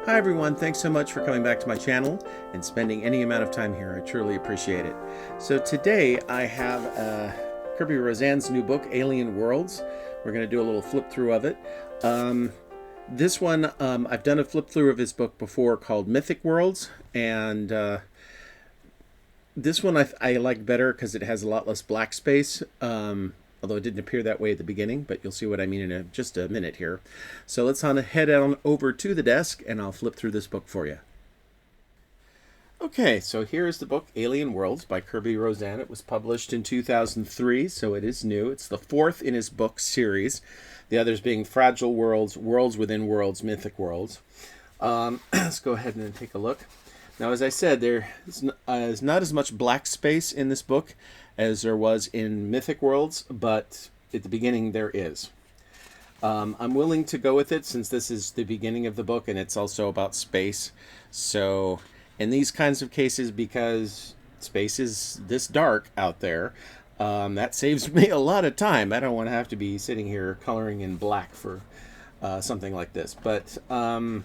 Hi everyone, thanks so much for coming back to my channel and spending any amount of time here. I truly appreciate it. So today I have Kerby Rosanes' new book, Alien Worlds. We're going to do a little flip through of it. This one, I've done a flip through of his book before called Mythic Worlds, and this one I like better because it has a lot less black space. Although it didn't appear that way at the beginning, but you'll see what I mean in just a minute here. So let's head on over to the desk, and I'll flip through this book for you. Okay, so here's the book, Alien Worlds by Kerby Rosanes. It was published in 2003, so it is new. It's the fourth in his book series, the others being Fragile Worlds, Worlds Within Worlds, Mythic Worlds. Let's go ahead and take a look. Now, as I said, there is not as much black space in this book as there was in Mythic Worlds, but at the beginning there is. I'm willing to go with it since this is the beginning of the book and it's also about space. So in these kinds of cases, because space is this dark out there, that saves me a lot of time. I don't want to have to be sitting here coloring in black for something like this. But and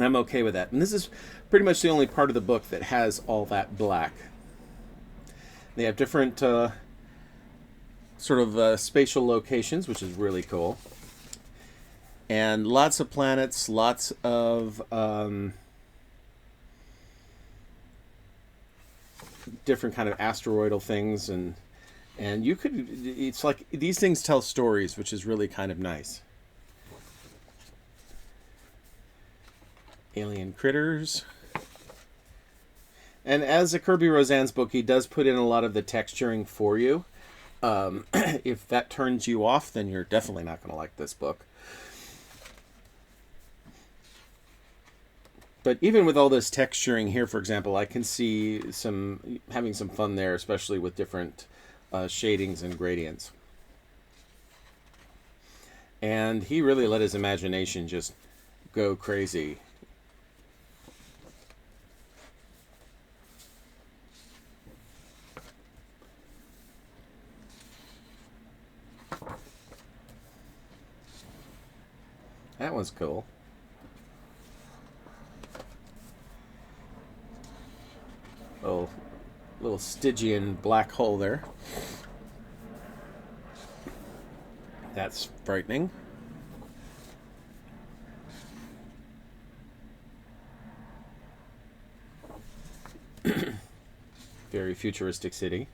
I'm okay with that. And this is pretty much the only part of the book that has all that black. They have different sort of spatial locations, which is really cool. And lots of planets, lots of different kind of asteroidal things. And you could, it's like these things tell stories, which is really kind of nice. Alien critters. And as a Kerby Rosanes book, he does put in a lot of the texturing for you. If that turns you off, then you're definitely not going to like this book. But even with all this texturing here, for example, I can see having some fun there, especially with different shadings and gradients. And he really let his imagination just go crazy. That one's cool. Little Stygian black hole there. That's frightening. Very futuristic city.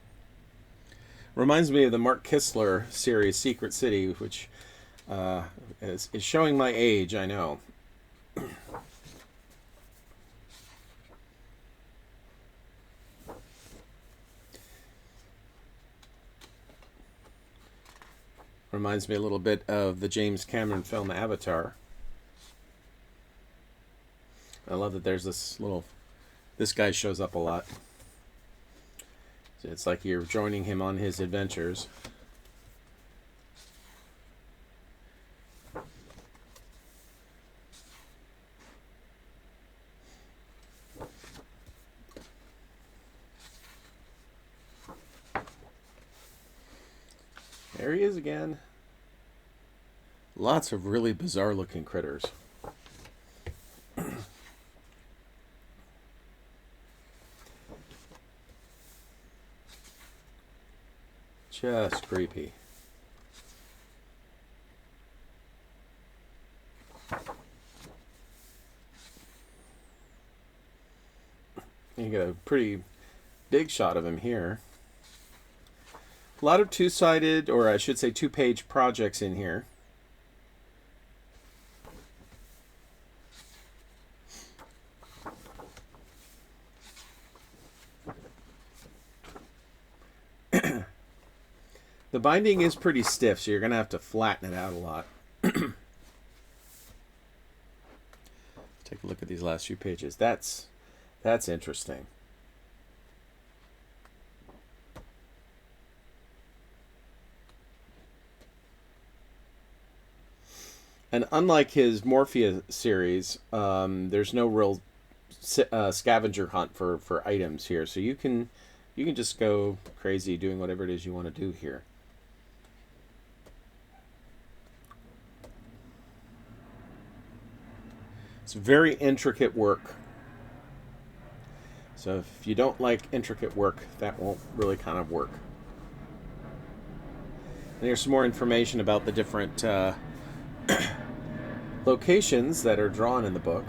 Reminds me of the Mark Kistler series Secret City, which is showing my age, I know. Reminds me a little bit of the James Cameron film Avatar. I love that there's this guy shows up a lot. So it's like you're joining him on his adventures. There he is again. Lots of really bizarre looking critters. Just creepy. You get a pretty big shot of him here. A lot of two-sided, or I should say two-page projects in here. The binding is pretty stiff, so you're going to have to flatten it out a lot. Take a look at these last few pages. That's interesting. And unlike his Morphia series, there's no real scavenger hunt for items here, so you can just go crazy doing whatever it is you want to do here. It's very intricate work. So if you don't like intricate work, that won't really kind of work. And here's some more information about the different locations that are drawn in the book,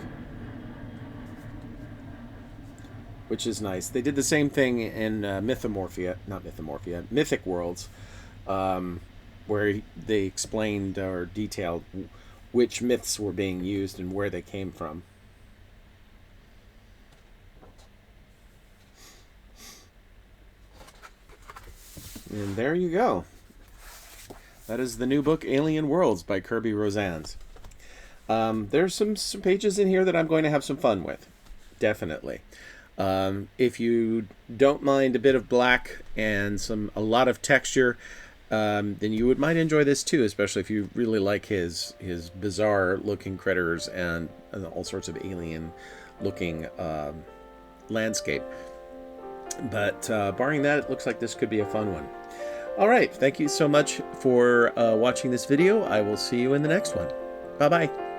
which is nice. They did the same thing in Mythic Worlds, where they explained or detailed which myths were being used and where they came from. And there you go. That is the new book, Alien Worlds by Kerby Rosanes. There's some pages in here that I'm going to have some fun with. Definitely. If you don't mind a bit of black and a lot of texture, then you might enjoy this too, especially if you really like his bizarre looking critters and all sorts of alien looking landscape. But barring that, it looks like this could be a fun one. All right, thank you so much for watching this video. I will see you in the next one. Bye-bye.